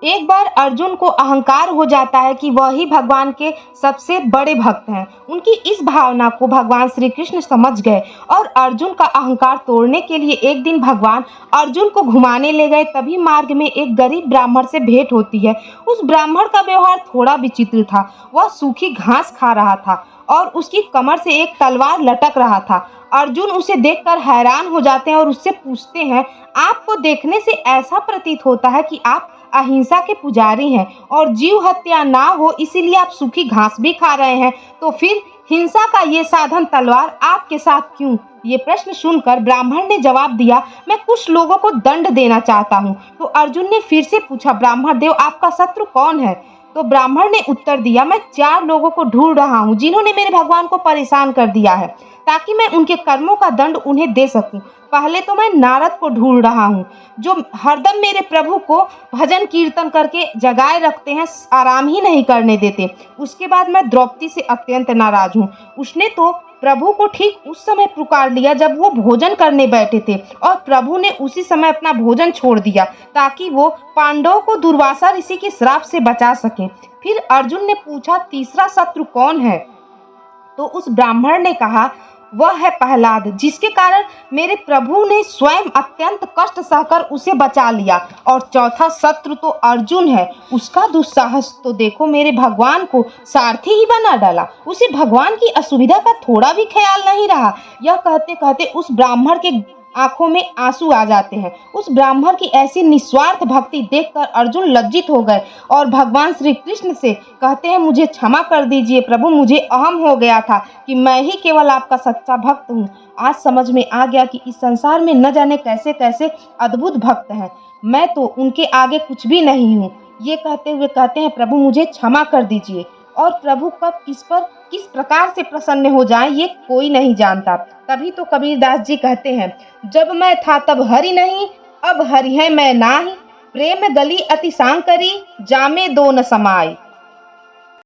एक बार अर्जुन को अहंकार हो जाता है कि वह ही भगवान के सबसे बड़े भक्त हैं। उनकी इस भावना को भगवान श्री कृष्ण समझ गए और अर्जुन का अहंकार तोड़ने के लिए एक दिन भगवान अर्जुन को घुमाने ले गए। तभी मार्ग में एक गरीब ब्राह्मण से भेंट होती है। उस ब्राह्मण का व्यवहार थोड़ा विचित्र था। वह सूखी घास खा रहा था और उसकी कमर से एक तलवार लटक रहा था। अर्जुन उसे देखकर हैरान हो जाते हैं और उससे पूछते हैं, आपको देखने से ऐसा प्रतीत होता है कि आप अहिंसा के पुजारी हैं और जीव हत्या ना हो इसीलिए आप सूखी घास भी खा रहे हैं, तो फिर हिंसा का ये साधन तलवार आपके साथ क्यों? ये प्रश्न सुनकर ब्राह्मण ने जवाब दिया, मैं कुछ लोगों को दंड देना चाहता हूँ। तो अर्जुन ने फिर से पूछा, ब्राह्मण देव आपका शत्रु कौन है? तो ब्राह्मण ने उत्तर दिया, मैं 4 लोगों को ढूंढ रहा हूँ जिन्होंने मेरे भगवान को परेशान कर दिया है, ताकि मैं उनके कर्मों का दंड उन्हें दे सकूं। पहले तो मैं नारद को ढूंढ रहा हूँ जो हरदम मेरे प्रभु को भजन कीर्तन करके जगाए रखते हैं, आराम ही नहीं करने देते। उसके बाद मैं द्रौपदी से अत्यंत नाराज हूँ। उसने तो प्रभु को ठीक उस समय पुकार लिया जब वो भोजन करने बैठे थे और प्रभु ने उसी समय अपना भोजन छोड़ दिया ताकि वो पांडवों को दुर्वासा ऋषि के श्राप से बचा सके। फिर अर्जुन ने पूछा, तीसरा शत्रु कौन है? तो उस ब्राह्मण ने कहा, वह है प्रहलाद, जिसके कारण मेरे प्रभु ने स्वयं अत्यंत कष्ट सहकर उसे बचा लिया। और चौथा शत्रु तो अर्जुन है, उसका दुस्साहस तो देखो, मेरे भगवान को सारथी ही बना डाला। उसे भगवान की असुविधा का थोड़ा भी ख्याल नहीं रहा। यह कहते कहते उस ब्राह्मण के आंखों में आंसू आ जाते हैं। उस ब्राह्मण की ऐसी निस्वार्थ भक्ति देखकर अर्जुन लज्जित हो गए और भगवान श्री कृष्ण से कहते हैं, मुझे क्षमा कर दीजिए प्रभु, मुझे अहम हो गया था कि मैं ही केवल आपका सच्चा भक्त हूँ। आज समझ में आ गया कि इस संसार में न जाने कैसे कैसे अद्भुत भक्त हैं, मैं तो उनके आगे कुछ भी नहीं हूँ। ये कहते हुए कहते हैं, प्रभु मुझे क्षमा कर दीजिए। और प्रभु कब किस पर किस प्रकार से प्रसन्न हो जाए ये कोई नहीं जानता। तभी तो कबीरदास जी कहते हैं, जब मैं था तब हरि नहीं, अब हरि है मैं नाही, प्रेम गली अति सांकरी, जामे दो न समाई।